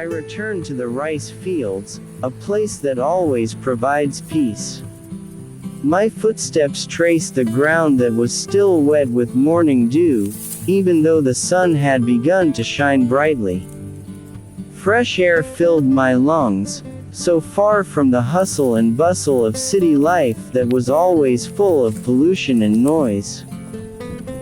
I returned to the rice fields, a place that always provides peace. My footsteps traced the ground that was still wet with morning dew, even though the sun had begun to shine brightly. Fresh air filled my lungs, so far from the hustle and bustle of city life that was always full of pollution and noise.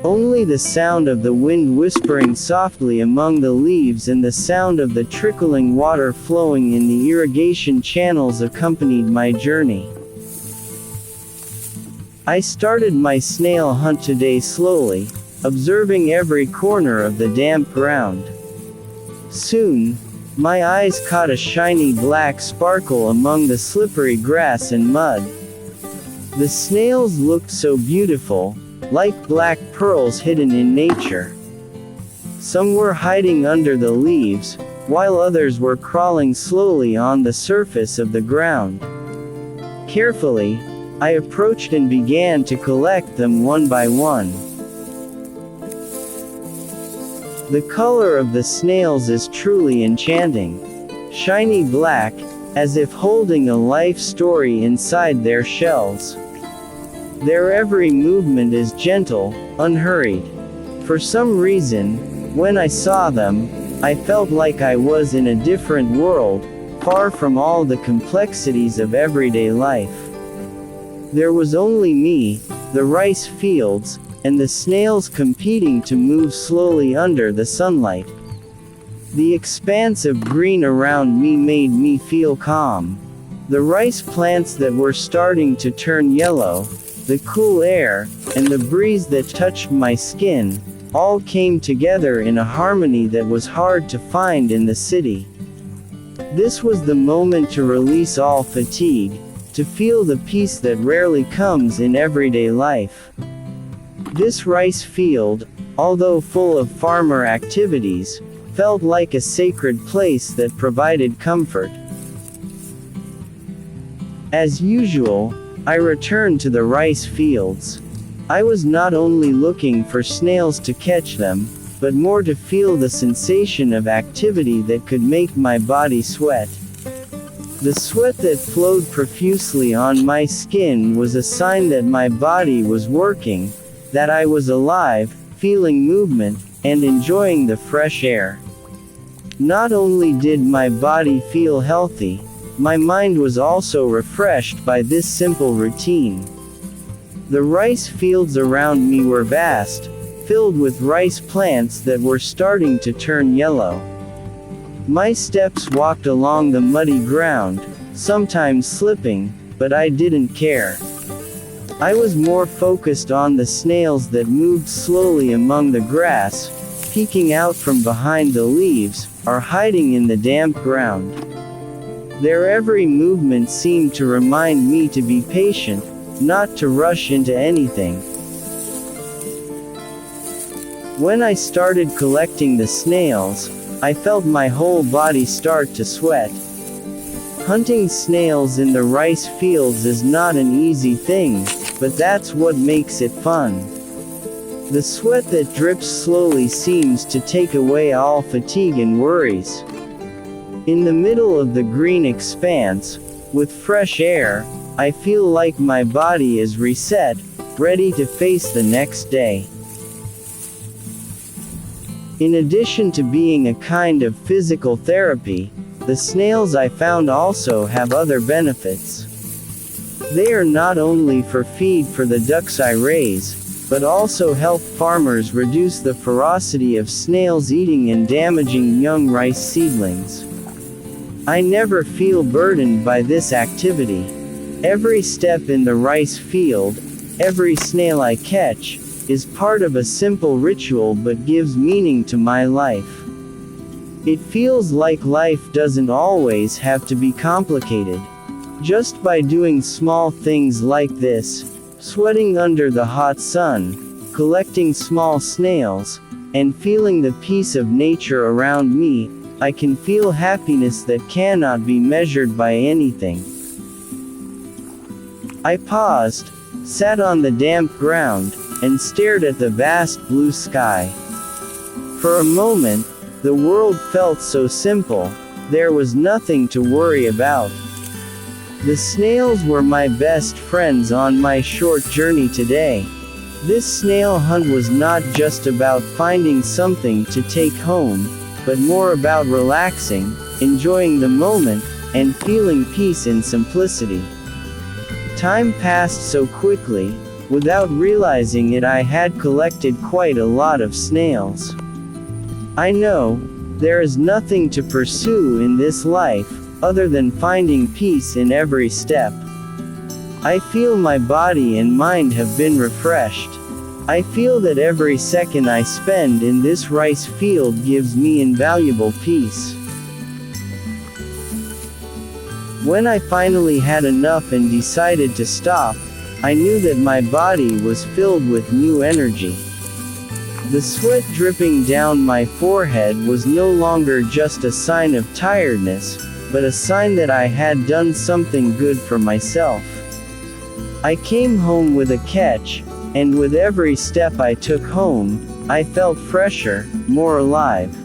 Only the sound of the wind whispering softly among the leaves and the sound of the trickling water flowing in the irrigation channels accompanied my journey. I started my snail hunt today slowly, observing every corner of the damp ground. Soon, my eyes caught a shiny black sparkle among the slippery grass and mud. The snails looked so beautiful, like black pearls hidden in nature. Some were hiding under the leaves, while others were crawling slowly on the surface of the ground. Carefully, I approached and began to collect them one by one. The color of the snails is truly enchanting. Shiny black, as if holding a life story inside their shells. Their every movement is gentle, unhurried. For some reason, when I saw them, I felt like I was in a different world, far from all the complexities of everyday life. There was only me, the rice fields, and the snails competing to move slowly under the sunlight. The expanse of green around me made me feel calm. The rice plants that were starting to turn yellow, the cool air, and the breeze that touched my skin, all came together in a harmony that was hard to find in the city. This was the moment to release all fatigue, to feel the peace that rarely comes in everyday life. This rice field, although full of farmer activities, felt like a sacred place that provided comfort. As usual, I returned to the rice fields. I was not only looking for snails to catch them, but more to feel the sensation of activity that could make my body sweat. The sweat that flowed profusely on my skin was a sign that my body was working, that I was alive, feeling movement, and enjoying the fresh air. Not only did my body feel healthy, my mind was also refreshed by this simple routine. The rice fields around me were vast, filled with rice plants that were starting to turn yellow. My steps walked along the muddy ground, sometimes slipping, but I didn't care. I was more focused on the snails that moved slowly among the grass, peeking out from behind the leaves, or hiding in the damp ground. Their every movement seemed to remind me to be patient, not to rush into anything. When I started collecting the snails, I felt my whole body start to sweat. Hunting snails in the rice fields is not an easy thing, but that's what makes it fun. The sweat that drips slowly seems to take away all fatigue and worries. In the middle of the green expanse, with fresh air, I feel like my body is reset, ready to face the next day. In addition to being a kind of physical therapy, the snails I found also have other benefits. They are not only for feed for the ducks I raise, but also help farmers reduce the ferocity of snails eating and damaging young rice seedlings. I never feel burdened by this activity. Every step in the rice field, every snail I catch, is part of a simple ritual but gives meaning to my life. It feels like life doesn't always have to be complicated. Just by doing small things like this, sweating under the hot sun, collecting small snails, and feeling the peace of nature around me, I can feel happiness that cannot be measured by anything. I paused, sat on the damp ground, and stared at the vast blue sky. For a moment, the world felt so simple, There was nothing to worry about. The snails were my best friends on my short journey today. This snail hunt was not just about finding something to take home, but more about relaxing, enjoying the moment, and feeling peace in simplicity. Time passed so quickly. Without realizing it, I had collected quite a lot of snails. I know, there is nothing to pursue in this life, other than finding peace in every step. I feel my body and mind have been refreshed. I feel that every second I spend in this rice field gives me invaluable peace. When I finally had enough and decided to stop, I knew that my body was filled with new energy. The sweat dripping down my forehead was no longer just a sign of tiredness, but a sign that I had done something good for myself. I came home with a catch, and with every step I took home, I felt fresher, more alive.